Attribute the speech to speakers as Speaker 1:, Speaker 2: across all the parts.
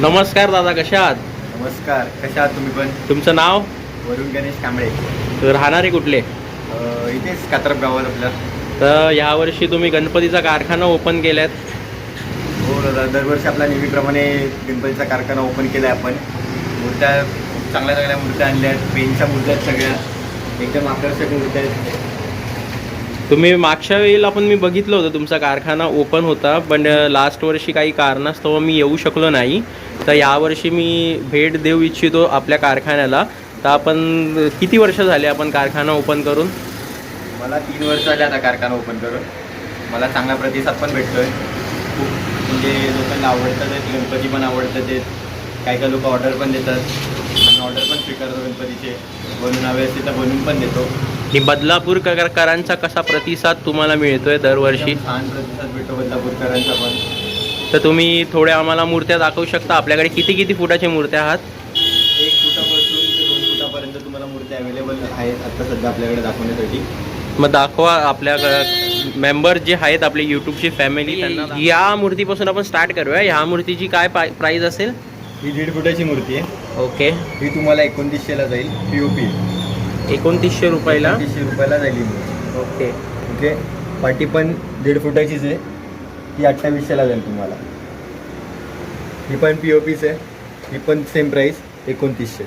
Speaker 1: नमस्कार दादा, कशा आहात?
Speaker 2: नमस्कार, कशा आहात तुम्ही पण?
Speaker 1: तुमचं नाव?
Speaker 2: वरुण गणेश कांबळे.
Speaker 1: राहणारे कुठले?
Speaker 2: इथेच कात्रप गावात आपल्या.
Speaker 1: तर यावर्षी तुम्ही गणपतीचा कारखाना ओपन केलात.
Speaker 2: हो दादा, दरवर्षी आपल्या नेहमीप्रमाणे गणपतीचा कारखाना ओपन केला आहे आपण. मूर्त्या खूप चांगल्या चांगल्या मूर्त्या आणल्या आहेत. पेंटच्या मूर्त्या आहेत सगळ्या, एकदम आकर्षक मूर्त्या आहेत.
Speaker 1: तुम्ही मागच्या वेळेला पण मी बघितलं होतं तुमचा कारखाना ओपन होता, पण लास्ट वर्षी काही कारणास्तव मी येऊ शकलो नाही. तर यावर्षी मी भेट देऊ इच्छितो आपल्या कारखान्याला. तर आपण किती वर्ष झाले आपण कारखाना ओपन करून?
Speaker 2: मला 3 वर्ष झाले आता कारखाना ओपन करून. मला चांगला प्रतिसाद पण भेटतोय. खूप म्हणजे लोकांना आवडतात आहेत, गणपती पण आवडतात आहेत. काही काही लोक ऑर्डर पण देतात. आणि ऑर्डर पण स्वीकारतो गणपतीचे. बनवून हवे असते तर बनवून पण देतो.
Speaker 1: आणि बदलापूरकरांचा कसा प्रतिसाद तुम्हाला मिळतोय दरवर्षी?
Speaker 2: एकदम छान प्रतिसाद भेटतो बदलापूरकरांचा पण.
Speaker 1: तर तुम्ही थोड्या आम्हाला मूर्त्या दाखवू शकता? आपल्याकडे किती किती फुटाच्या मूर्त्या आहात?
Speaker 2: 1 फुटापासून ते 2 फुटापर्यंत तुम्हाला मूर्ती अवेलेबल आहेत आता सध्या आपल्याकडे दाखवण्यासाठी.
Speaker 1: मग दाखवा आपल्या मेंबर जे आहेत आपली यूट्यूबची फॅमिली त्यांना. या मूर्तीपासून आपण स्टार्ट करूया. ह्या मूर्तीची काय प्राईस असेल?
Speaker 2: ही 1.5 फुटाची मूर्ती आहे.
Speaker 1: ओके.
Speaker 2: ही तुम्हाला 2900ला जाईल. POP
Speaker 1: 2900 रुपयाला.
Speaker 2: 2900 रुपयाला जाईल ही मूर्ती.
Speaker 1: ओके.
Speaker 2: ओके. पाठी पण 1.5 फुटाचीच आहे. ती 2800ला जाईल तुम्हाला. ही पण POPच आहे. ही पण सेम प्राईस 2900.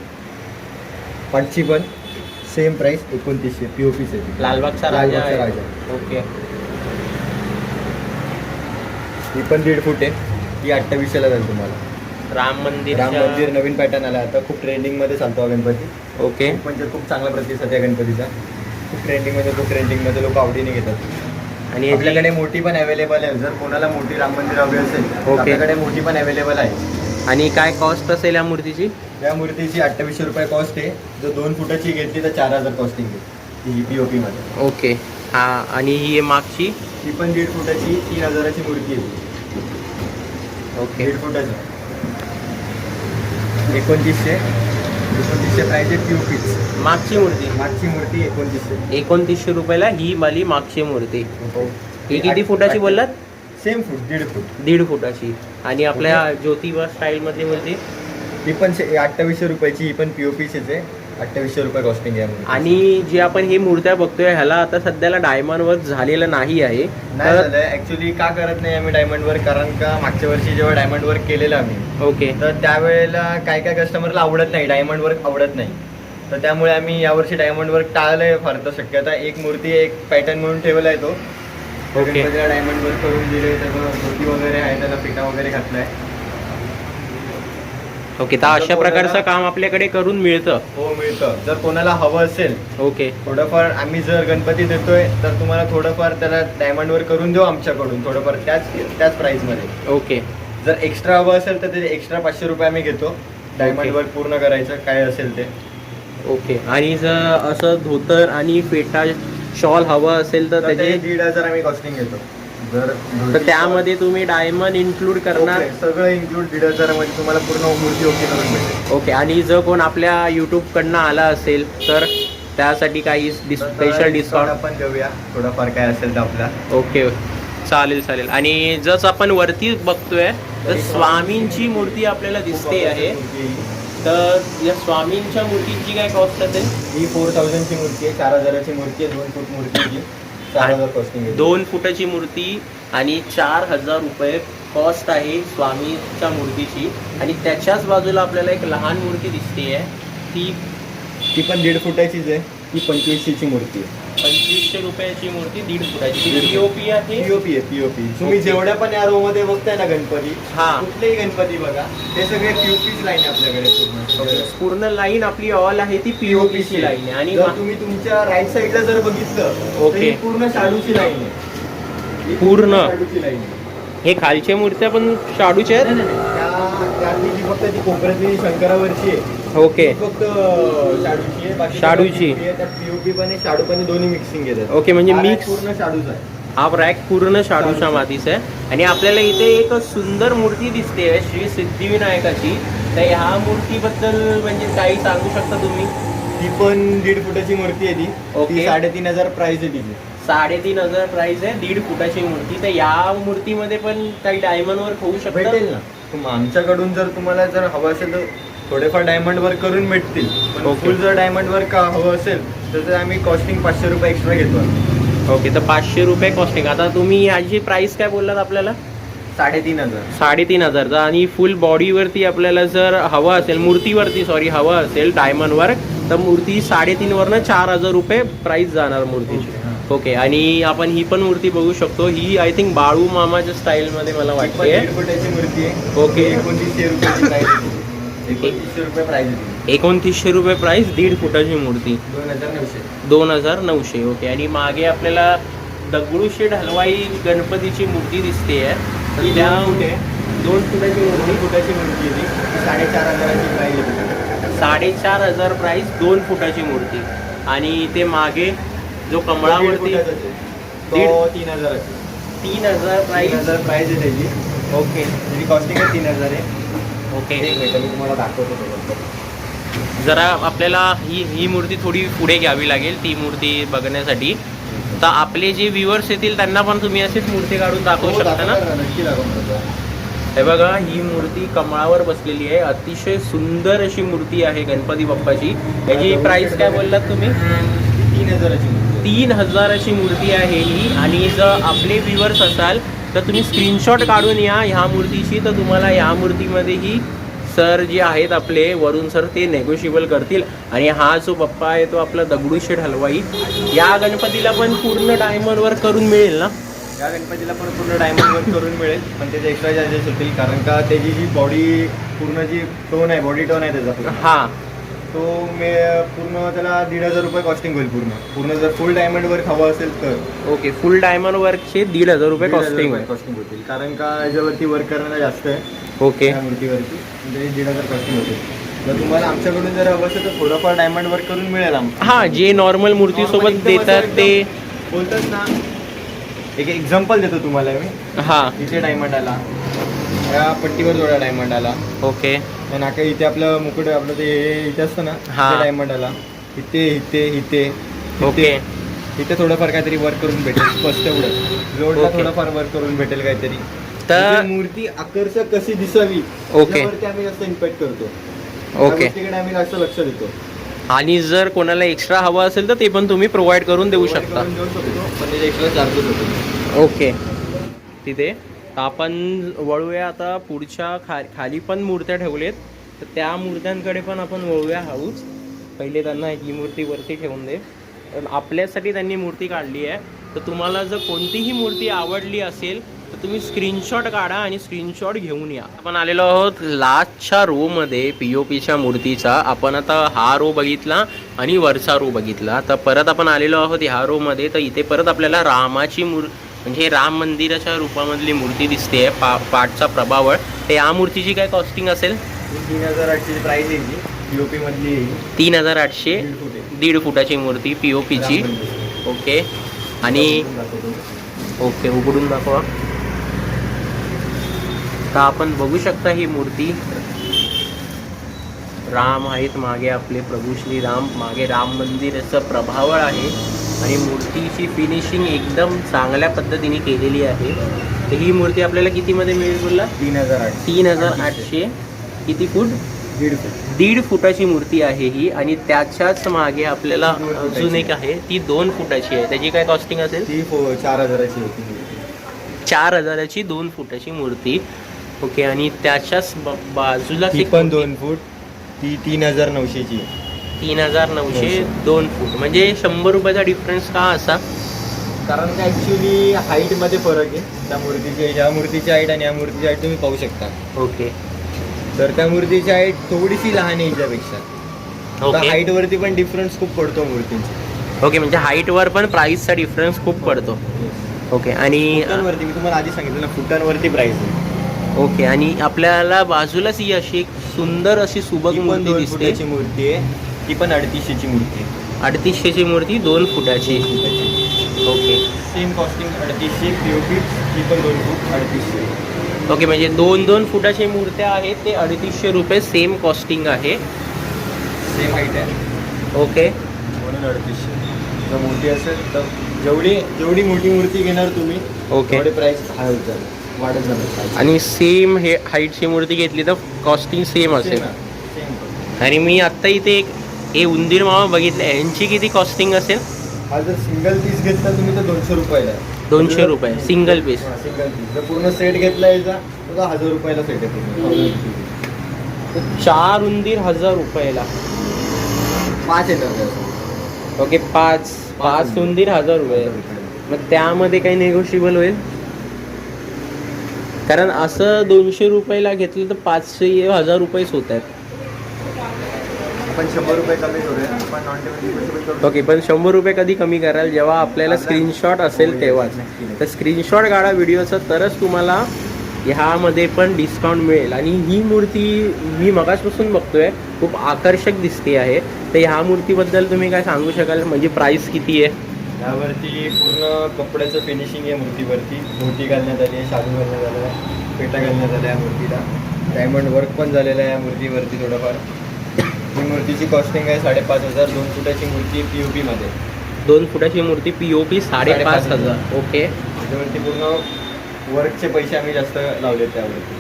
Speaker 2: पाठची पण सेम प्राईस 2900. POPच आहे.
Speaker 1: लालबागचा राजा आहे. ओके.
Speaker 2: ही पण 1.5 फूट आहे. ती 2800ला जाईल तुम्हाला.
Speaker 1: राम मंदिर
Speaker 2: नवीन पॅटर्न आला आता. खूप ट्रेंडिंगमध्ये चालतो हा गणपती.
Speaker 1: ओके.
Speaker 2: म्हणजे खूप चांगला प्रतिसाद आहे गणपतीचा. खूप ट्रेंडिंगमध्ये लोक आवडीने घेतात.
Speaker 1: आणि
Speaker 2: आपल्याकडे मोठी पण अवेलेबल आहे. जर कोणाला मोठी राम मंदिर हवी असेल तर आपल्याकडे मोठी पण अवेलेबल आहे.
Speaker 1: आणि काय कॉस्ट असेल या मूर्तीची?
Speaker 2: या मूर्तीची 2800 रुपये कॉस्ट आहे. जर 2 फुटाची घेतली तर 4000 कॉस्टिंग आहे ही POP मध्ये.
Speaker 1: ओके. हां. आणि ही मागची?
Speaker 2: ही पण 1.5 फुटाची 3000ची मूर्ती आहे.
Speaker 1: ओके.
Speaker 2: 1.5 फुटाची 2900 प्राईज आहे. POP.
Speaker 1: मागची मूर्ती?
Speaker 2: मागची मूर्ती 2900.
Speaker 1: 2900 रुपयाला ही वाली मागची मूर्ती. ही किती फुटाची बोललात?
Speaker 2: सेम फूट 1.5 फूट.
Speaker 1: 1.5 फुटाची. आणि आपल्या ज्योतिबा स्टाईलमधली मूर्ती?
Speaker 2: ही पण 2800 रुपयाची. ही पण POPचीच आहे. 2800 रुपये कॉस्टिंग आहे.
Speaker 1: आणि जे आपण ही मूर्त्या बघतोय ह्याला आता सध्याला डायमंड वर्क झालेलं नाही आहे.
Speaker 2: नाही झालं ॲक्च्युली. का करत नाही आम्ही डायमंड वर्क? कारण का मागच्या वर्षी जेव्हा डायमंड वर्क केलेलं आम्ही,
Speaker 1: ओके,
Speaker 2: तर त्यावेळेला काय काय कस्टमरला आवडत नाही, डायमंड वर्क आवडत नाही. तर त्यामुळे आम्ही यावर्षी डायमंड वर्क टाळलंय. फार तर शक्यता एक मूर्ती एक पॅटर्न म्हणून ठेवला आहे तो.
Speaker 1: ओके.
Speaker 2: गणपतीला डायमंड वर्क करून दिले. त्याचं धोती वगैरे आहे, त्याला पिटा वगैरे घातलाय.
Speaker 1: ओके. तर अशा प्रकारचं काम आपल्याकडे करून मिळतं?
Speaker 2: हो, मिळतं. जर कोणाला हवं असेल
Speaker 1: ओके.
Speaker 2: थोडंफार, आम्ही जर गणपती देतोय तर तुम्हाला थोडंफार त्याला डायमंड वर्क करून देऊ आमच्याकडून थोडंफार त्याच प्राईसमध्ये.
Speaker 1: ओके.
Speaker 2: जर एक्स्ट्रा हवं असेल तर ते एक्स्ट्रा 500 रुपये आम्ही घेतो डायमंड वर्क पूर्ण करायचं काय असेल ते.
Speaker 1: ओके. आणि जर असं धोतर आणि फेटा शॉल हवं असेल तर त्याचे
Speaker 2: 1,500 आम्ही कॉस्टिंग घेतो. जर
Speaker 1: तर त्यामध्ये तुम्ही डायमंड इन्क्लूड करणार?
Speaker 2: सगळं इन्क्लूड 1,500 मध्ये तुम्हाला पूर्ण मूर्ती ओके करून मिळते.
Speaker 1: ओके. आणि जर कोण आपल्या यूट्यूबकडनं आला असेल तर त्यासाठी काही स्पेशल डिस्काउंट
Speaker 2: आपण देऊया थोडंफार काय असेल तर आपला.
Speaker 1: ओके. चालेल. आणि जसं आपण वरती बघतोय तर स्वामींची मूर्ती आपल्याला दिसते आहे. तर या स्वामींच्या मूर्तीची काय कॉस्ट असेल?
Speaker 2: ही 4000ची मूर्ती आहे. 4000ची मूर्ती आहे. 2 फूट मूर्तीची 4000 कॉस्टिंग.
Speaker 1: 2 फुटाची मूर्ती आणि 4000 रुपये कॉस्ट आहे स्वामीच्या मूर्तीची. आणि त्याच्याच बाजूला आपल्याला एक लहान मूर्ती दिसते आहे. ती
Speaker 2: पण 1.5 फुटाचीच आहे. ती 2500ची मूर्ती आहे.
Speaker 1: 2500 रुपयाची मूर्ती 1.5 फुटाची. POP आहे?
Speaker 2: POP. तुम्ही जेवढ्या पण या रो मध्ये बघताय ना गणपती,
Speaker 1: हा,
Speaker 2: कुठलेही गणपती बघा ते सगळे POPच लाईन आहे आपल्याकडे.
Speaker 1: पूर्ण लाईन आपली ऑल आहे ती POPची लाईन आहे. आणि
Speaker 2: जर तुम्ही तुमच्या राईट साईडला जर बघितलं
Speaker 1: ओके,
Speaker 2: पूर्ण शाडूची लाईन आहे.
Speaker 1: पूर्ण
Speaker 2: शाडूची लाईन आहे.
Speaker 1: हे खालच्या मूर्त्या पण शाडूच्या आहेत?
Speaker 2: त्यातली जी फक्त ती कोपऱ्यातली शंकरावरची आहे.
Speaker 1: ओके.
Speaker 2: फक्त शाडूची आहे.
Speaker 1: शाडूची.
Speaker 2: त्यात POP पण आहे, शाडू पण दोन्ही मिक्सिंग येतात.
Speaker 1: ओके. म्हणजे मिक्स
Speaker 2: पूर्ण शाडूच आहे.
Speaker 1: हा रॅक पूर्ण शाडूच्या मातीचा आहे. आणि आपल्याला इथे एक सुंदर मूर्ती दिसते आहे श्री सिद्धिविनायकाची. तर ह्या मूर्तीबद्दल म्हणजे काही सांगू शकता तुम्ही?
Speaker 2: ती पण 1.5 फुटाची मूर्ती आहे. ती
Speaker 1: ओके.
Speaker 2: 3500 प्राइस आहे तिची.
Speaker 1: 3500 प्राइस आहे. 1.5 फुटाची मूर्ती. तर या मूर्तीमध्ये पण काही डायमंड वर्क होऊ शकतं?
Speaker 2: भेटेल ना. आमच्याकडून जर तुम्हाला जर हवं असेल तर थोडेफार डायमंड वर्क करून भेटतील, पण
Speaker 1: Okay.
Speaker 2: फुल जर डायमंड वर्क हवं असेल तर आम्ही कॉस्टिंग 500 रुपये एक्स्ट्रा घेतो.
Speaker 1: ओके, तर 500 रुपये कॉस्टिंग. आता तुम्ही याची प्राइस काय बोललात आपल्याला?
Speaker 2: 3,500.
Speaker 1: 3,500चा. आणि फुल बॉडीवरती आपल्याला जर हवं असेल, मूर्तीवरती सॉरी हवं असेल डायमंड वर्क, तर मूर्ती 3,500 वरनं 4,000 रुपये प्राइस जाणार मूर्तीची.
Speaker 2: Okay, हां.
Speaker 1: ओके, आणि आपण ही पण मूर्ती बघू शकतो. ही आय थिंक बाळू मामाच्या स्टाईलमध्ये मला
Speaker 2: ही पण
Speaker 1: वाटते.
Speaker 2: 1.5 फुटाची मूर्ती आहे.
Speaker 1: Okay.
Speaker 2: 2900 रुपये प्राइस आहे. 2900 रुपये प्राइस आहे.
Speaker 1: 2900 रुपये प्राइस, 1.5 फुटाची मूर्ती,
Speaker 2: 2,900.
Speaker 1: 2,900. ओके, आणि मागे आपल्याला दगडूशेठ हलवाई गणपतीची मूर्ती दिसते आहे.
Speaker 2: ही
Speaker 1: त्या
Speaker 2: 2 फूट आहे.
Speaker 1: 2 फुटाची मूर्ती,
Speaker 2: 2 फुटाची मूर्ती आहे ती. 4,500ची प्राइस आहे.
Speaker 1: 4,500 प्राइस 2 फुटाची मूर्ती. आणि ते मागे जो कमळावरती
Speaker 2: 3,000
Speaker 1: 3,000 प्राइस.
Speaker 2: 3,000 प्राइस आहे त्याची.
Speaker 1: ओके
Speaker 2: त्याची कॉस्टिंग आहे 3,000 आहे.
Speaker 1: ओके,
Speaker 2: एक मिनिट मी तुम्हाला दाखवतो.
Speaker 1: जरा आपल्याला ही मूर्ती थोडी पुढे घ्यावी लागेल ती मूर्ती बघण्यासाठी. तर आपले जे व्ह्युअर्स येतील त्यांना पण तुम्ही अशीच मूर्ती काढून दाखवू शकता ना.
Speaker 2: नक्की दाखवतो.
Speaker 1: हे बघा, ही मूर्ती कमळावर बसलेली आहे. अतिशय सुंदर अशी मूर्ती आहे गणपती बाप्पाची. याची प्राइस काय बोललात तुम्ही?
Speaker 2: 3,000ची मूर्ती.
Speaker 1: 3,000ची मूर्ती आहे ही. आणि जर आपले व्ह्युअर्स असाल तर तुम्ही स्क्रीनशॉट काढून या ह्या मूर्तीची, तर तुम्हाला ह्या मूर्तीमध्येही सर जे आहेत आपले वरुण सर ते नेगोशिएबल करतील. आणि हा जो बाप्पा आहे तो आपला दगडूशेठ हलवाई, या गणपतीला पण पूर्ण डायमंड वर्क करून मिळेल ना?
Speaker 2: या गणपतीला पण पूर्ण डायमंड वर्क करून मिळेल, पण त्याचे एक्स्ट्रा चार्जेस होतील, कारण का त्याची जी बॉडी पूर्ण जी टोन आहे, बॉडी टोन आहे त्याचा
Speaker 1: हां,
Speaker 2: तो पूर्ण त्याला 1,500 रुपये कॉस्टिंग होईल. पूर्ण जर फुल डायमंड वर्क हवं असेल तर.
Speaker 1: ओके, फुल डायमंड वर्कचे 1,500 रुपये
Speaker 2: 1,500
Speaker 1: कॉस्टिंग.
Speaker 2: कॉस्टिंग होतील, कारण का याच्यावरती वर्क करायला जास्त आहे.
Speaker 1: ओके,
Speaker 2: त्या मूर्तीवरती म्हणजे 1,500 कॉस्टिंग होतील. जर तुम्हाला आमच्याकडून जर हवं असेल तर थोडंफार डायमंड वर्क करून मिळेल.
Speaker 1: हां, जे नॉर्मल मूर्तीसोबत
Speaker 2: एकदम असं
Speaker 1: देतात ते.
Speaker 2: एकदम बोलतात ना, एक एक्झाम्पल देतो तुम्हाला मी.
Speaker 1: हां,
Speaker 2: इथे डायमंड आला, या पट्टीवर जोडा डायमंड आला,
Speaker 1: ओके,
Speaker 2: त्या नाका इथे आपलं मुकुट आपलं ते इथे असतं ना,
Speaker 1: हा.
Speaker 2: इथे डायमंड आला, इथे इथे इथे
Speaker 1: ओके,
Speaker 2: इथे थोडंफार काहीतरी वर्क करून भेटेल. स्पष्ट एवढं जोडला
Speaker 1: ओके.
Speaker 2: थोडंफार वर्क करून भेटेल काहीतरी.
Speaker 1: तर
Speaker 2: इथे मूर्ती आकर्षक कशी दिसावी
Speaker 1: ओके.
Speaker 2: यावरती आम्ही जास्त इम्पॅक्ट करतो.
Speaker 1: ओके.
Speaker 2: त्या गोष्टीकडे आम्ही जास्त लक्ष देतो.
Speaker 1: आणि जर कोणाला एक्स्ट्रा हवं असेल तर ते पण तुम्ही प्रोव्हाइड करून देऊ
Speaker 2: Provide
Speaker 1: शकता.
Speaker 2: करून देऊ शकतो, पण त्याचे एक्स्ट्रा चार्जेस होतो.
Speaker 1: ओके, तिथे तर आपण वळूया आता पुढच्या खाली पण मूर्त्या ठेवलेत, तर त्या मूर्त्यांकडे पण आपण वळूया हळूच. पहिले त्यांना ही मूर्ती वरती ठेवून दे. तर आपल्यासाठी त्यांनी मूर्ती काढली आहे. तर तुम्हाला जर कोणतीही मूर्ती आवडली असेल तर तुम्ही स्क्रीनशॉट काढा आणि स्क्रीनशॉट घेऊन या. आपण आलेलो आहोत लास्टच्या रोमध्ये POPच्या मूर्तीचा. आपण आता हा रो बघितला आणि वरचा रो बघितला, तर परत आपण आलेलो आहोत ह्या रोमध्ये. तर इथे परत आपल्याला रामाची म्हणजे राम मंदिराच्या रूपामधली मूर्ती दिसते पाठचा प्रभावळ. तर या मूर्तीची काय कॉस्टिंग असेल?
Speaker 2: 3,800 प्राइस आहे ही. POP मधली आहे ही.
Speaker 1: 3,800,
Speaker 2: 1.5 फूट आहे.
Speaker 1: 1.5 फुटाची मूर्ती POPची.
Speaker 2: राम मंदिर.
Speaker 1: ओके, आणि ओके उघडून दाखवा. तर आपण बघू शकता ही मूर्ती. राम आहेत मागे, आपले प्रभू श्री राम मागे, राम मंदिराचं प्रभावळ आहे. आणि मूर्तीची फिनिशिंग एकदम चांगल्या पद्धतीने केलेली आहे. तर ही मूर्ती आपल्याला कितीमध्ये मिळेल बोलला?
Speaker 2: 3,800.
Speaker 1: 3,800. किती फूट?
Speaker 2: 1.5 फूट.
Speaker 1: 1.5 फुटाची मूर्ती आहे ही. आणि त्याच्याच मागे आपल्याला अजून एक आहे, ती 2 फुटाची आहे. त्याची काय कॉस्टिंग असेल?
Speaker 2: ती 4,000ची होती.
Speaker 1: 4,000ची 2 फुटाची मूर्ती. ओके, आणि त्याच्याच बाजूला
Speaker 2: ती पण 2 फूट, ती 3,900ची.
Speaker 1: 3,900, 2 फूट. म्हणजे 100 रुपयाचा डिफरन्स का असा?
Speaker 2: कारण का ॲक्च्युली हाईटमध्ये फरक आहे. त्या मूर्तीची, ह्या मूर्तीची हाईट आणि या मूर्तीची हाईट तुम्ही पाहू शकता.
Speaker 1: ओके,
Speaker 2: तर त्या मूर्तीची हाईट थोडीशी लहान आहे हिच्यापेक्षा. तर
Speaker 1: ओके,
Speaker 2: हाईटवरती पण डिफरन्स खूप पडतो मूर्तींचा.
Speaker 1: ओके. म्हणजे हाईटवर पण प्राईसचा डिफरन्स खूप पडतो. ओके, आणि
Speaker 2: फुटांवरती मी तुम्हाला आधी सांगितलं ना, फुटांवरती प्राईस आहे.
Speaker 1: ओके, आणि आपल्याला बाजूलाच ही अशी एक सुंदर अशी सुबक
Speaker 2: ती पण
Speaker 1: मूर्ती
Speaker 2: 2
Speaker 1: दिसते.
Speaker 2: फुटाची मूर्ती आहे. ती पण 350ची मूर्ती आहे.
Speaker 1: 350ची मूर्ती 2 फुटाची. Okay,
Speaker 2: same costing 350. POP ती पण 2 फूट 350.
Speaker 1: ओके. म्हणजे 2-2 फुटाची मूर्त्या आहेत, ते 350 रुपये सेम कॉस्टिंग आहे.
Speaker 2: सेम हाईट आहे.
Speaker 1: ओके,
Speaker 2: म्हणून 350. जर मोठी असेल तर जेवढी मोठी मूर्ती घेणार तुम्ही
Speaker 1: ओके,
Speaker 2: तेवढे प्राईस हाय होत जाईल. वाढत जाणार.
Speaker 1: आणि सेम हे हाईटची मूर्ती घेतली तर कॉस्टिंग सेम असेल. आणि मी आत्ता इथे एक हे उंदीर मामा बघितले, यांची किती कॉस्टिंग असेल?
Speaker 2: हा जर सिंगल पीस घेतला तुम्ही तर 200 रुपयाला आहे.
Speaker 1: 200 रुपये सिंगल पीस.
Speaker 2: Single piece. जर पूर्ण सेट घेतला याचा तर 1000 रुपयाला सेट येतो.
Speaker 1: 4 उंदीर 1000 रुपयाला.
Speaker 2: 5 येतात.
Speaker 1: ओके, पाच उंदीर 1000 रुपये. मग त्यामध्ये काही नेगोशिएबल होईल? कारण असं 200 रुपयाला घेतलं तर 500-1000 रुपयेच होत आहेत.
Speaker 2: आपण 100 रुपये कमी करूया. आपण नॉन टेबल.
Speaker 1: ओके, पण 100 रुपये कधी कमी कराल? जेव्हा आपल्याला स्क्रीनशॉट असेल तेव्हाच. तर स्क्रीनशॉट काढा व्हिडिओचा, तरच तुम्हाला ह्यामध्ये पण डिस्काउंट मिळेल. आणि ही मूर्ती मी मगाचपासून बघतोय, खूप आकर्षक दिसते आहे. तर ह्या मूर्तीबद्दल तुम्ही काय सांगू शकाल? म्हणजे प्राईस किती आहे?
Speaker 2: यावरती पूर्ण कपड्याचं फिनिशिंग आहे मूर्तीवरती. मोती घालण्यात आली आहे, शालू घालण्यात आला आहे, पेटा घालण्यात आल्या आहे मूर्तीला. डायमंड वर्क पण झालेलं आहे या मूर्तीवरती थोडंफार. ही मूर्तीची कॉस्टिंग आहे 5,500. 2 फुटाची मूर्ती POP मध्ये.
Speaker 1: 2 फुटाची मूर्ती POP 5,500. ओके.
Speaker 2: त्याच्यावरती पूर्ण वर्कचे पैसे आम्ही जास्त लावले त्यावरती.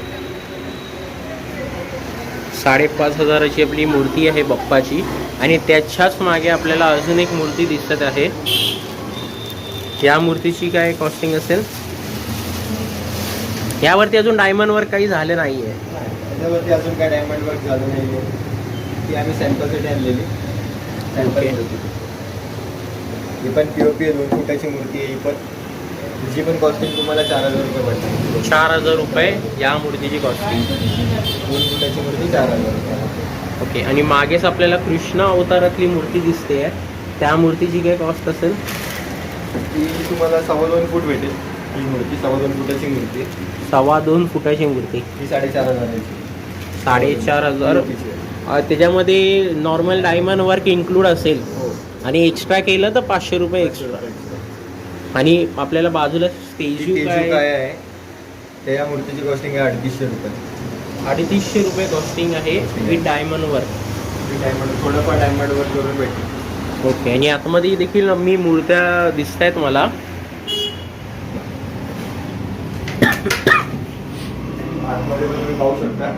Speaker 1: 5,500ची आपली मूर्ती आहे बाप्पाची. आणि त्याच्याच मागे आपल्याला अजून एक मूर्ती दिसत आहे. या मूर्तीची काय कॉस्टिंग असेल? यावरती अजून डायमंड वर्क काही झालं नाही आहे.
Speaker 2: त्याच्यावरती अजून काय डायमंड वर्क झालं नाही आहे. ती आम्ही सॅम्पलसाठी आणलेली.
Speaker 1: ओके.
Speaker 2: ही पण POP आहे. 2 फुटाची मूर्ती आहे ही पण. तिची पण कॉस्टिंग तुम्हाला 4,000 रुपये पडते.
Speaker 1: 4,000 रुपये या मूर्तीची कॉस्टिंग.
Speaker 2: 2 फुटाची मूर्ती 4,000 रुपये.
Speaker 1: ओके. आणि मागेच आपल्याला कृष्ण अवतारातली मूर्ती दिसते आहे, त्या मूर्तीची काय कॉस्ट असेल?
Speaker 2: ती तुम्हाला 2.25 फूट भेटेल. ही मूर्ती 2.25 फुटाची मूर्ती.
Speaker 1: 2.25 फुटाची मूर्ती.
Speaker 2: ही 4,500.
Speaker 1: 4,500. त्याच्यामध्ये नॉर्मल डायमंड वर्क इन्क्लूड असेल.
Speaker 2: हो.
Speaker 1: आणि एक्स्ट्रा केलं तर 500 रुपये एक्स्ट्रा. आणि आपल्याला बाजूला स्टेजू
Speaker 2: काय आहे त्या मूर्तीची कॉस्टिंग आहे 350 रुपये.
Speaker 1: 350 रुपये कॉस्टिंग आहे विथ डायमंड वर्क.
Speaker 2: डायमंड थोडंफार डायमंड वर्क करून भेटेल.
Speaker 1: ओके. आणि आतमध्ये देखील मी मूर्त्या दिसत आहेत मला.
Speaker 2: आतमध्ये पण तुम्ही पाहू शकता.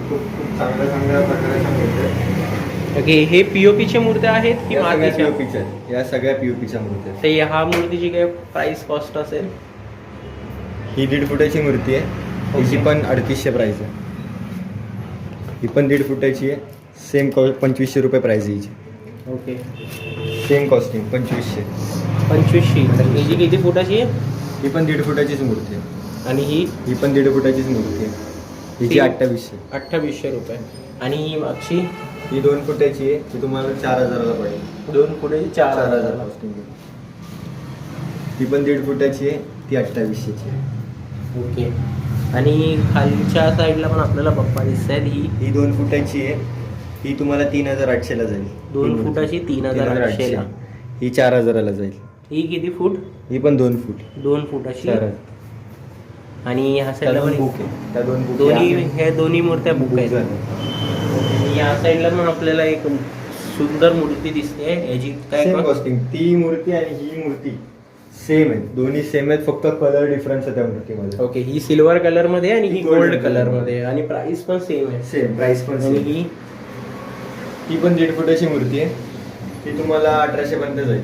Speaker 2: खूप खूप चांगल्या प्रकारे मिळते.
Speaker 1: ओके. हे POPच्या मूर्त्या आहेत की मातीच्या?
Speaker 2: POPच्या. या सगळ्या POPच्या मूर्त्या.
Speaker 1: तर ह्या मूर्तीची काय प्राइस कॉस्ट असेल?
Speaker 2: ही 1.5 फुटाची मूर्ती आहे. हिची पण 350 प्राईस आहे. ही पण 1.5 फुटाची आहे. सेम 2500 रुपये प्राईस आहे हिची.
Speaker 1: ओके.
Speaker 2: Same costing 2500.
Speaker 1: 2500. तर हिची किती फुटाची आहे?
Speaker 2: ही पण 1.5 फुटाचीच मूर्ती आहे.
Speaker 1: आणि ही
Speaker 2: पण 1.5 फुटाचीच मूर्ती आहे. हिची 2800.
Speaker 1: 2800 रुपये. आणि ही मागची
Speaker 2: ही 2 फुटाची आहे. ती तुम्हाला 4,000ला पडेल.
Speaker 1: 2 फुटाची 4,000.
Speaker 2: कॉस्टिंग. ही पण 1.5 फुटाची आहे. ती 2800ची आहे.
Speaker 1: ओके. आणि खालच्या साईडला पण आपल्याला बाप्पा दिसत आहेत.
Speaker 2: ही 2 फुटाची आहे. ही तुम्हाला 3,800ला जाईल.
Speaker 1: 2 फुटाची 3,800ला.
Speaker 2: ही 4,000ला जाईल.
Speaker 1: ही किती फूट?
Speaker 2: ही पण 2 फूट.
Speaker 1: 2 फुटाची.
Speaker 2: 4,000.
Speaker 1: आणि ह्या साईडला पण
Speaker 2: बुक आहे. त्या 2 बुक
Speaker 1: हे दोन्ही मूर्त्या बुक आहेत. आणि या साईडला पण आपल्याला एक सुंदर मूर्ती दिसते. याची काय
Speaker 2: कॉस्टिंग? ती मूर्ती आणि ही मूर्ती सेम आहे. दोन्ही सेम आहेत, फक्त कलर डिफरन्स आहे त्या मूर्तीमध्ये.
Speaker 1: ओके. ही सिल्वर कलर मध्ये आणि ही गोल्ड कलर मध्ये. आणि प्राइस पण सेम आहे.
Speaker 2: सेम प्राइस पण
Speaker 1: आणि
Speaker 2: सेम. ही पण 1.5 फुटाची मूर्ती आहे. ती तुम्हाला 1800 पर्यंत जाईल.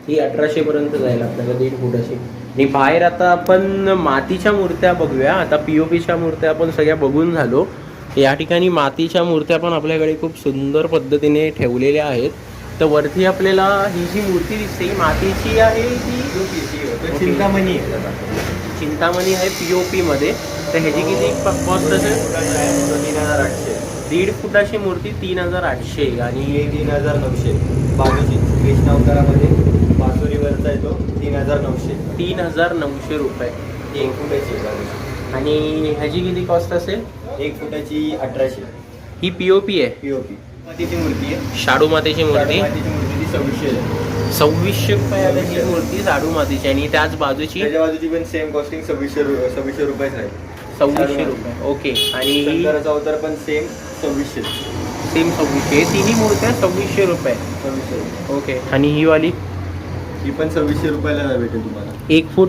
Speaker 1: ही 1800 पर्यंत जाईल आपल्याला 1.5 फुटाची. आणि बाहेर आता आपण मातीच्या मूर्त्या बघूया. आता POPच्या मूर्त्या आपण सगळ्या बघून झालो. या ठिकाणी मातीच्या मूर्त्या पण आपल्याकडे खूप सुंदर पद्धतीने ठेवलेल्या आहेत. तर वरती आपल्याला ही जी मूर्ती दिसते ही मातीची आहे की
Speaker 2: चिंतामणी आहे.
Speaker 1: चिंतामणी आहे POP मध्ये. तर ह्याची किती कॉस्ट असेल?
Speaker 2: 3,800.
Speaker 1: 1.5 फुटाची मूर्ती 3,800. आणि
Speaker 2: आणि 3,900. बाजूची कृष्ण अवतारामध्ये बासुरीवरचा येतो 3,900.
Speaker 1: 3,900 रुपये.
Speaker 2: 1 फुटाची आहे बाजूची.
Speaker 1: आणि ह्याची किती कॉस्ट असेल?
Speaker 2: 1 फुटाची 1800.
Speaker 1: ही POP आहे.
Speaker 2: POP. मातीची मूर्ती आहे.
Speaker 1: शाडू मातीची मूर्ती.
Speaker 2: मातीची मूर्ती ती 2600 आहे.
Speaker 1: 2600 रुपयाला ही मूर्ती शाडू मातीची. आणि त्याच बाजूची
Speaker 2: त्याच्या बाजूची पण सेम कॉस्टिंग 2600 रुपयेच आहे.
Speaker 1: 2600 रुपये. ओके. आणि ही
Speaker 2: शंकराचा अवतार पण सेम 2600.
Speaker 1: सेम 2600. हे तिन्ही मूर्त्या 2600 रुपये.
Speaker 2: 2600.
Speaker 1: ओके. आणि ही वाली
Speaker 2: ही पण 2600 रुपयाला भेटेल तुम्हाला.
Speaker 1: 1 फूट.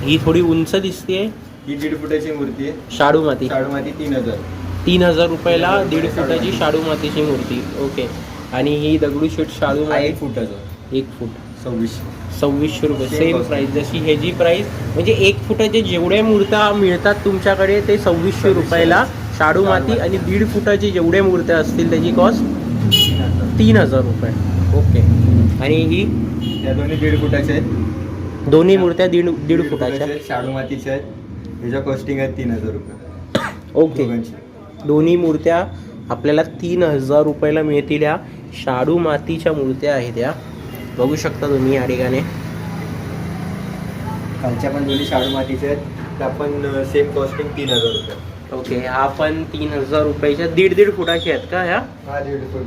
Speaker 1: ही थोडी उंच दिसते.
Speaker 2: ही 1.5 फुटाची मूर्ती आहे.
Speaker 1: शाडू माती
Speaker 2: शाडू माती 3000.
Speaker 1: 3000 रुपयाला
Speaker 2: दीड
Speaker 1: 1.5 फुटाची शाडू मातीची मूर्ती. ओके. आणि ही दगडूशेठ शाडू
Speaker 2: हा
Speaker 1: माती
Speaker 2: 1 फुटाचा
Speaker 1: 1 फूट
Speaker 2: 2600.
Speaker 1: रुपये.
Speaker 2: Same
Speaker 1: same
Speaker 2: cost.
Speaker 1: प्राइस जशी ह्याची प्राइस. म्हणजे 1 फुटाचे जेवढ्या मूर्त्या मिळतात तुमच्याकडे ते 2600 रुपयाला शाडू माती. आणि 1.5 फुटाचे जेवढ्या मूर्त्या असतील त्याची कॉस्ट 3000 रुपये. ओके. आणि ही
Speaker 2: या दोन्ही 1.5 फुटाच्या आहेत.
Speaker 1: दोन्ही मूर्त्या 1.5 फुटाच्या.
Speaker 2: आहेत, शाडू मातीच्या आहेत. ह्याच्या कॉस्टिंग आहे 3000 रुपये.
Speaker 1: ओके.
Speaker 2: दोघांची.
Speaker 1: दोन्ही मूर्त्या आपल्याला 3000 रुपयाला मिळतील. या शाडू मातीच्या मूर्त्या आहेत या. बघू शकता तुम्ही या ठिकाणी.
Speaker 2: खालच्या पण दोन्ही शाडू मातीच्या आहेत. त्या पण सेम कॉस्टिंग 3000 रुपये.
Speaker 1: ओके. हा पण 3000 रुपयाच्या 1.5 फुटाच्या आहेत का ह्या?
Speaker 2: हा 1.5 फूट.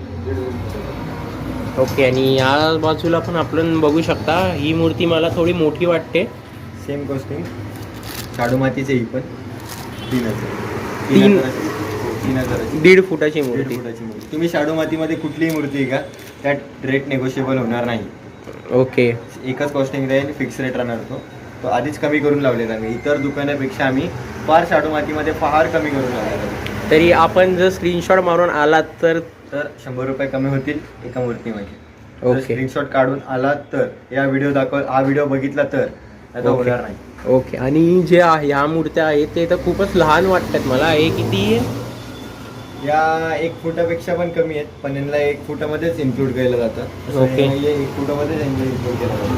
Speaker 1: ओके. आणि या बाजूला पण आपण बघू शकता ही मूर्ती मला थोडी मोठी वाटते.
Speaker 2: सेम कॉस्टिंग शाडू मातीचे ही पण 3000. 3000.
Speaker 1: 1.5 फुटाची
Speaker 2: 1.5
Speaker 1: मूर्ती.
Speaker 2: फुटाची मूर्ती. तुम्ही शाडू मातीमध्ये कुठलीही मूर्ती आहे का त्यात रेट नेगोशिएबल होणार नाही.
Speaker 1: ओके.
Speaker 2: एकच कॉस्टिंग राहील, फिक्स रेट राहणार तो आधीच कमी करून लावलेला आम्ही. इतर दुकानापेक्षा आम्ही फार शाडू मातीमध्ये फार कमी करून लावलेला आहे.
Speaker 1: तरी आपण जर स्क्रीनशॉट मारून आलात तर
Speaker 2: 100 रुपये कमी होतील एका मूर्तीमध्ये.
Speaker 1: ओके.
Speaker 2: स्क्रीनशॉट काढून आलात तर हा व्हिडिओ बघितला तर आता
Speaker 1: ओके.
Speaker 2: होणार नाही.
Speaker 1: ओके. आणि जे ह्या मूर्त्या आहेत ते तर खूपच लहान वाटतात मला. हे किती आहे?
Speaker 2: या 1 फुटापेक्षा पण कमी आहेत, पण यांना 1 फुटामध्येच इन्क्लूड केलं जातं.
Speaker 1: ओके.
Speaker 2: 1 फुटामध्येच इन्क्लूड केलं जातं.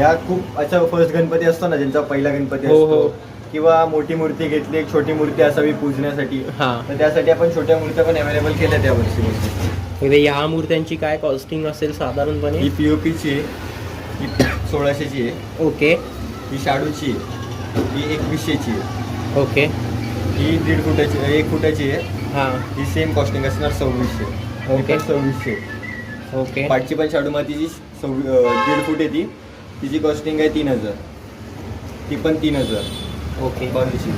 Speaker 2: या खूप अच्छा फर्स्ट गणपती असतो ना, ज्यांचा पहिला गणपती
Speaker 1: हो, हो.
Speaker 2: असतो, किंवा मोठी मूर्ती घेतली, एक छोटी मूर्ती असावी पूजण्यासाठी,
Speaker 1: हां.
Speaker 2: तर त्यासाठी आपण छोट्या मूर्त्या पण अवेलेबल केल्या त्या वर्षी.
Speaker 1: ह्या मूर्त्यांची काय कॉस्टिंग असेल साधारणपणे?
Speaker 2: ही POPची आहे, ही 1600ची आहे.
Speaker 1: ओके.
Speaker 2: ही शाडूची आहे, ही 2100ची आहे.
Speaker 1: ओके.
Speaker 2: ही 1.5 फुटाची आहे.
Speaker 1: हां.
Speaker 2: ही सेम कॉस्टिंग असणार 2600.
Speaker 1: ओके.
Speaker 2: 2600.
Speaker 1: ओके.
Speaker 2: पाठची पण शाडू मातीची 1.5 फूट आहे ती. तिची कॉस्टिंग आहे 3000. ती पण 3000.
Speaker 1: ओके.
Speaker 2: बाजूची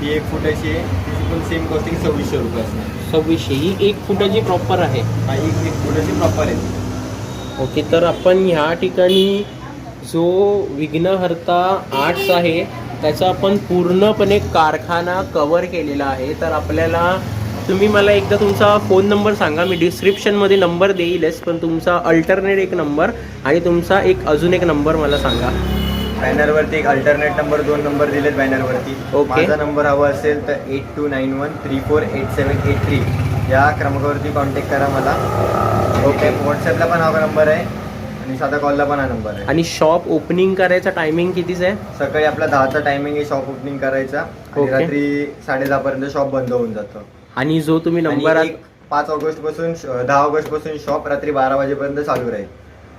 Speaker 2: ही 1 फुटाची आहे, तिची पण सेम कॉस्टिंग 2600 रुपये असणार.
Speaker 1: 2600. ही 1 फुटाची प्रॉपर आहे.
Speaker 2: हा 1 फुटाची प्रॉपर आहे.
Speaker 1: ओके. तर आपण ह्या ठिकाणी जो विघ्नहर्ता आर्ट्स आहे त्याचा आपण पूर्णपणे कारखाना कवर केलेला आहे. तर आपल्याला तुम्ही मला एकदा तुमचा फोन नंबर सांगा. मी डिस्क्रिप्शनमध्ये नंबर देईलच, पण तुमचा अल्टरनेट एक नंबर आणि तुमचा अजून एक नंबर मला सांगा.
Speaker 2: बॅनरवरती एक अल्टरनेट नंबर 2 नंबर दिलेत बॅनरवरती.
Speaker 1: ओके.
Speaker 2: माझा नंबर हवा असेल तर 8291348783 या क्रमांकावरती कॉन्टॅक्ट करा मला. ओके. व्हॉट्सॲपला पण हा नंबर आहे आणि साधा कॉलला पण हा नंबर आहे.
Speaker 1: आणि शॉप ओपनिंग करायचा टायमिंग कितीच आहे?
Speaker 2: सकाळी आपला 10चा टायमिंग आहे शॉप ओपनिंग करायचा आणि
Speaker 1: ओके.
Speaker 2: रात्री 10:30 पर्यंत शॉप बंद होऊन जातं.
Speaker 1: आणि जो तुम्ही नंबर
Speaker 2: 5 ऑगस्ट पासून 10 ऑगस्ट पासून शॉप रात्री 12 वाजेपर्यंत चालू राहील.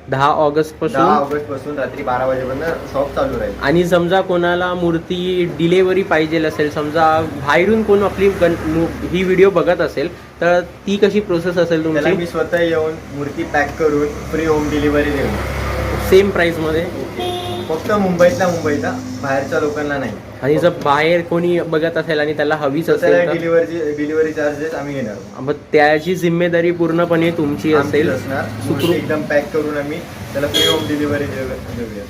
Speaker 1: 10 ऑगस्ट
Speaker 2: 10
Speaker 1: पासून
Speaker 2: ऑगस्ट पासून रात्री 12 वाजेपर्यंत शॉप चालू राहील.
Speaker 1: आणि समजा कोणाला मूर्ती डिलेवरी पाहिजे असेल, समजा बाहेरून कोण आपली ही व्हिडिओ बघत असेल तर ती कशी प्रोसेस असेल
Speaker 2: त्याला
Speaker 1: तुमची?
Speaker 2: मी स्वतः येऊन मूर्ती पॅक करून फ्री होम डिलिव्हरी देऊ.
Speaker 1: सेम प्राईसमध्ये?
Speaker 2: फक्त मुंबईतल्या बाहेरच्या लोकांना नाही.
Speaker 1: आणि जर बाहेर कोणी बघत असेल आणि त्याला हवीच
Speaker 2: त्याला
Speaker 1: असेल तर
Speaker 2: डिलिव्हरी चार्जेस आम्ही घेणार.
Speaker 1: मग त्याची जिम्मेदारी पूर्णपणे तुमची असेल.
Speaker 2: असणार.
Speaker 1: सुखरूप.
Speaker 2: एकदम पॅक करून आम्ही त्याला फ्री होम डिलिव्हरी देऊया.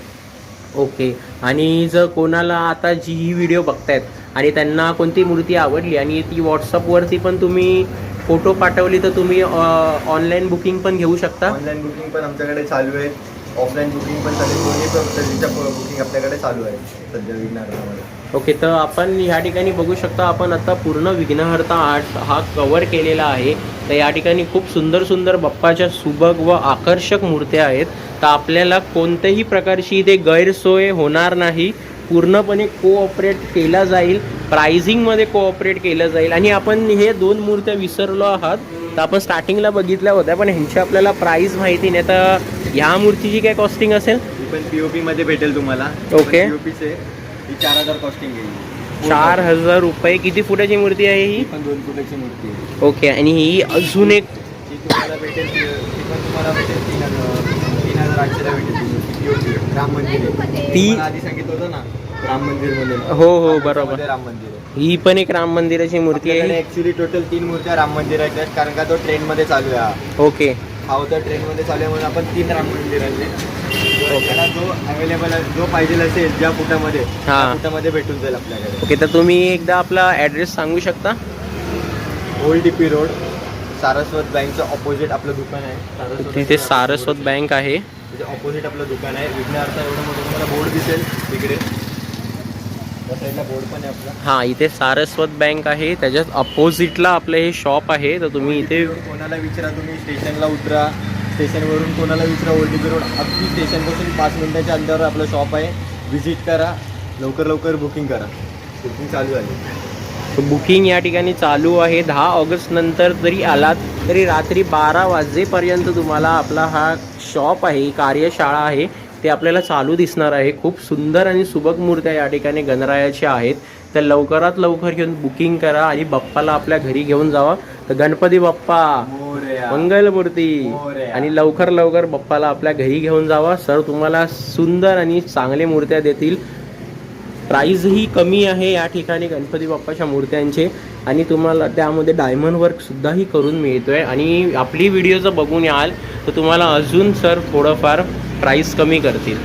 Speaker 1: ओके. आणि जर कोणाला आता जी ही व्हिडिओ बघतायत आणि त्यांना कोणती मूर्ती आवडली आणि ती व्हॉट्सअपवरती पण तुम्ही फोटो पाठवली तर तुम्ही ऑनलाईन बुकिंग पण घेऊ शकता?
Speaker 2: ऑनलाईन बुकिंग पण आमच्याकडे चालू आहे, ऑफलाईन बुकिंग पण चालू आहे. दोन्ही पद्धतीच्या बुकिंग आपल्याकडे चालू आहे सध्या विघ्नहर्तामध्ये.
Speaker 1: ओके. तर आपण ह्या ठिकाणी बघू शकता आपण आता पूर्ण विघ्नहर्ता आर्ट हा कवर केलेला आहे. तर या ठिकाणी खूप सुंदर सुंदर बाप्पाच्या सुबक व आकर्षक मूर्त्या आहेत. तर आपल्याला कोणत्याही प्रकारची इथे गैरसोय होणार नाही. पूर्णपणे कोऑपरेट केला जाईल, प्राइसिंगमध्ये कोऑपरेट केलं जाईल. आणि आपण हे 2 मूर्त्या विसरलो आहात. तर आपण स्टार्टिंगला बघितल्या होत्या पण ह्यांची आपल्याला प्राइस माहिती नाही. तर ह्या मूर्तीची काय कॉस्टिंग असेल?
Speaker 2: ही पण POP मध्ये भेटेल तुम्हाला.
Speaker 1: ओके.
Speaker 2: POPचे ही 4000 कॉस्टिंग येईल.
Speaker 1: 4000 रुपये. किती फुटाची मूर्ती आहे ही?
Speaker 2: ही पण 2 फुटाची मूर्ती आहे.
Speaker 1: ओके. आणि ही अजून एक
Speaker 2: ती तुम्हाला भेटेल, ती पण तुम्हाला भेटेल 3800ला भेटेल. POP राम मंदिर आहे.
Speaker 1: ती
Speaker 2: मला आधी सांगितलं होतं ना राम मंदिर मध्ये.
Speaker 1: हो बरोबर.
Speaker 2: राम मंदिर आहे.
Speaker 1: ही पण एक राम मंदिराची मूर्ती आहे.
Speaker 2: ऍक्च्युली टोटल 3 मूर्त्या राम मंदिराच्या आहेत, कारण का तो ट्रेंड मध्ये चालू आहे.
Speaker 1: ओके.
Speaker 2: हा होता ट्रेंड मध्ये चालू आहे म्हणून आपण 3 राम मंदिर आणले. त्याला जो अवेलेबल जो पाहिजे असेल ज्या फुटामध्ये त्या
Speaker 1: हां.
Speaker 2: फुटामध्ये भेटून जाईल आपल्याकडे.
Speaker 1: ओके, तर तुम्ही एकदा आपला ॲड्रेस सांगू शकता?
Speaker 2: ओल्ड DP रोड, सारस्वत बँकचं ऑपोजिट आपलं दुकान आहे.
Speaker 1: तिथे सारस्वत बँक आहे.
Speaker 2: त्याच्या ऑपोजिट आपलं दुकान आहे. विघ्नहर्ता एवढं मोठं तुम्हाला बोर्ड दिसेल तिकडे, त्या साईडला बोर्ड पण आहे आपला.
Speaker 1: हां, इथे सारस्वत बँक आहे, त्याच्याच अपोजिटला आपलं हे शॉप आहे. तर तुम्ही इथे
Speaker 2: कोणाला विचारा, तुम्ही स्टेशनला उतरा, स्टेशनवरून कोणाला विचारा, ओल्ड DP रोड अगदी स्टेशनपासून 5 मिनिटाच्या अंतरावर आपलं शॉप आहे. व्हिजिट करा, लवकर बुकिंग करा. बुकिंग चालू आहे.
Speaker 1: बुकिंग या ठिकाणी चालू आहे. 10 ऑगस्ट नंतर जरी आलात तरी रात्री 12 वाजेपर्यंत तुम्हाला आपला हा शॉप आहे, कार्यशाळा आहे, ते आपल्याला चालू दिसणार आहे. खूप सुंदर आणि सुबक मूर्त्या या ठिकाणी गणरायाच्या आहेत. तर लवकरात लवकर घेऊन बुकिंग करा आणि बाप्पाला आपल्या घरी घेऊन जावा. तर गणपती बाप्पा
Speaker 2: मोरया.
Speaker 1: मंगलमूर्ती,
Speaker 2: मोरया.
Speaker 1: आणि लवकर बाप्पाला आपल्या घरी घेऊन जावा. सर तुम्हाला सुंदर आणि चांगले मूर्त्या देतील. प्राईजही कमी आहे या ठिकाणी गणपती बाप्पाच्या मूर्त्यांचे, आणि तुम्हाला त्यामध्ये डायमंड वर्कसुद्धाही करून मिळतोय. आणि आपली व्हिडिओ जर बघून याल तर तुम्हाला अजून सर थोडंफार प्राईस कमी करतील.